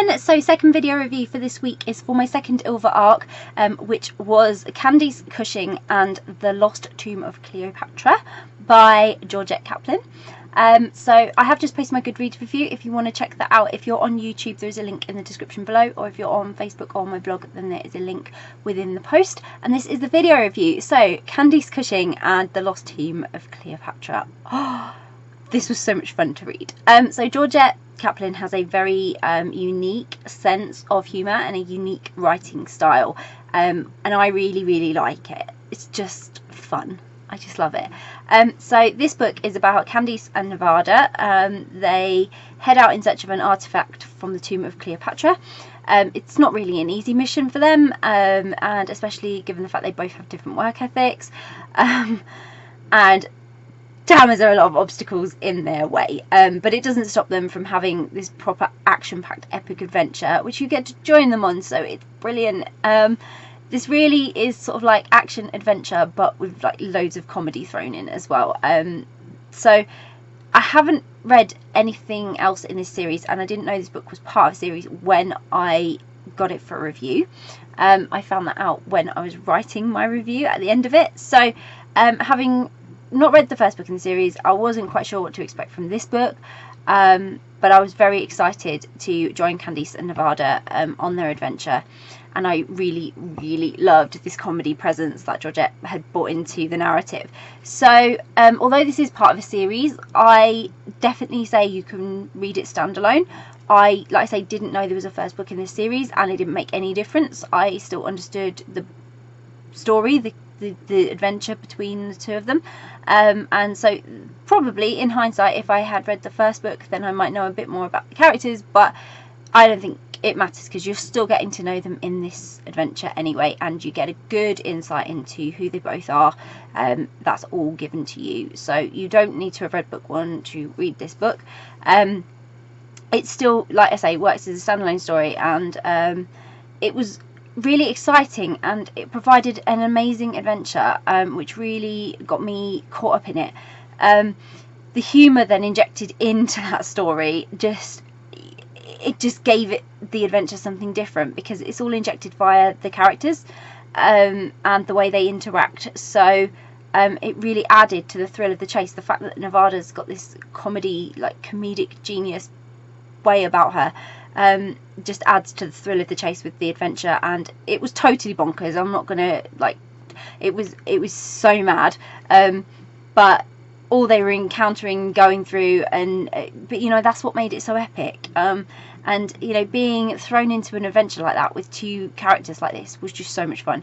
everyone. So second video review for this week is for my second Ilva arc, which was Candice Cushing and the Lost Tomb of Cleopatra by Georgette Kaplan. So I have just posted my Goodreads review if you want to check that out. If you're on YouTube, there's a link in the description below, or if you're on Facebook or on my blog, then there is a link within the post. And this is the video review. So Candice Cushing and the Lost Tomb of Cleopatra. Oh, this was so much fun to read. So Georgette Kaplan has a very unique sense of humour and a unique writing style, and I really like it. It's just fun. I just love it. So this book is about Candice and Nevada. They head out in search of an artifact from the tomb of Cleopatra. It's not really an easy mission for them, and especially given the fact they both have different work ethics, and damn, is there a lot of obstacles in their way, but it doesn't stop them from having this proper action-packed epic adventure, which you get to join them on, so it's brilliant. This really is sort of like action adventure, but with like loads of comedy thrown in as well. So I haven't read anything else in this series, and I didn't know this book was part of a series when I got it for review. I found that out when I was writing my review at the end of it. So having not read the first book in the series, I wasn't quite sure what to expect from this book, but I was very excited to join Candice and Nevada on their adventure, and I really loved this comedy presence that Georgette had brought into the narrative. So although this is part of a series, I definitely say you can read it standalone. Like I say, didn't know there was a first book in this series, and it didn't make any difference. I still understood the story, the adventure between the two of them, and so probably in hindsight, if I had read the first book, then I might know a bit more about the characters, but I don't think it matters because you're still getting to know them in this adventure anyway, and you get a good insight into who they both are. That's all given to you, so you don't need to have read book one to read this book. It still, like I say, works as a standalone story, and it was really exciting, and it provided an amazing adventure, which really got me caught up in it. The humour then injected into that story just gave it, the adventure, something different, because it's all injected via the characters and the way they interact. So it really added to the thrill of the chase. The fact that Nevada's got this comedic genius way about her just adds to the thrill of the chase with the adventure, and it was totally bonkers. I'm not gonna it was so mad, but all they were encountering, going through, and but you know, that's what made it so epic. And you know, being thrown into an adventure like that with two characters like this was just so much fun.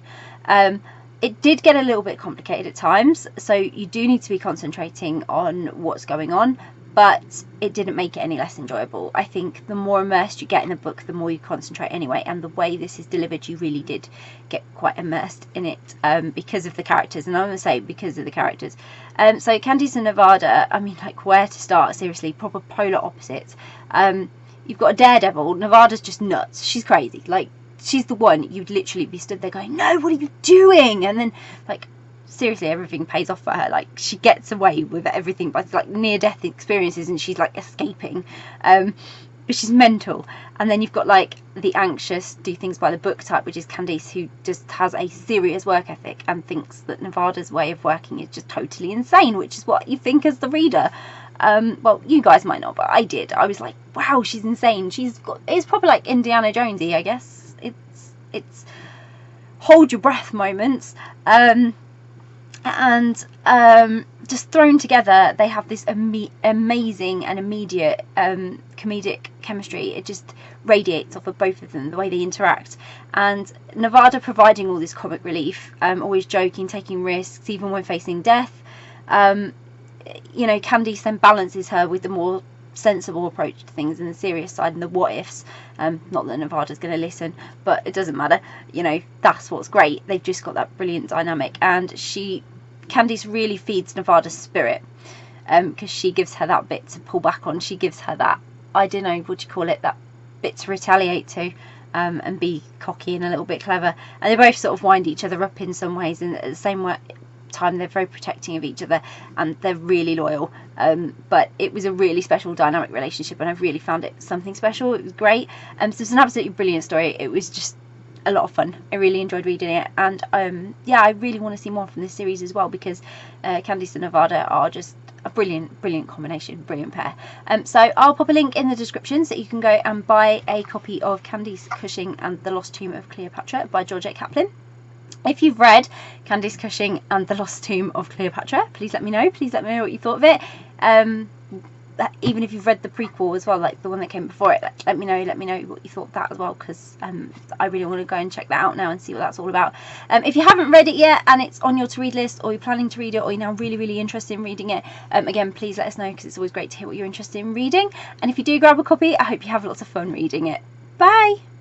It did get a little bit complicated at times, so you do need to be concentrating on what's going on, but it didn't make it any less enjoyable. I think the more immersed you get in the book, the more you concentrate anyway, and the way this is delivered, you really did get quite immersed in it, because of the characters, and I'm going to say because of the characters. So Candice and Nevada, I mean, like, where to start? Seriously, proper polar opposites. You've got a daredevil. Nevada's just nuts. She's crazy. Like, she's the one you'd literally be stood there going, no, what are you doing? And then, like, seriously, everything pays off for her. Like, she gets away with everything by like near-death experiences, and she's like escaping, but she's mental. And then you've got like the anxious, do things by the book type, which is Candice, who just has a serious work ethic and thinks that Nevada's way of working is just totally insane, which is what you think as the reader. Well, you guys might not, but I did. I was like, wow, she's insane. It's probably like Indiana Jonesy, I guess. It's hold your breath moments. And just thrown together, they have this amazing and immediate comedic chemistry. It just radiates off of both of them, the way they interact, and Nevada providing all this comic relief, always joking, taking risks, even when facing death. You know, Candice then balances her with the more sensible approach to things and the serious side and the what ifs. Not that Nevada's going to listen, but it doesn't matter. You know, that's what's great. They've just got that brilliant dynamic, and Candice really feeds Nevada's spirit, because she gives her that bit to pull back on. She gives her that, I don't know, what do you call it, that bit to retaliate to, and be cocky and a little bit clever. And they both sort of wind each other up in some ways, in the same way, time. They're very protecting of each other, and they're really loyal. But it was a really special dynamic relationship, and I really found it something special. It was great. So it's an absolutely brilliant story. It was just a lot of fun. I really enjoyed reading it, and yeah, I really want to see more from this series as well, because Candice and Nevada are just a brilliant combination, brilliant pair. So I'll pop a link in the description so you can go and buy a copy of Candice Cushing and the Lost Tomb of Cleopatra by Georgette Kaplan. If you've read Candice Cushing and the Lost Tomb of Cleopatra, please let me know. Please let me know what you thought of it. Even if you've read the prequel as well, like the one that came before it, let me know what you thought of that as well, because I really want to go and check that out now and see what that's all about. If you haven't read it yet and it's on your to read list, or you're planning to read it, or you're now really interested in reading it, again, please let us know, because it's always great to hear what you're interested in reading. And if you do grab a copy, I hope you have lots of fun reading it. Bye!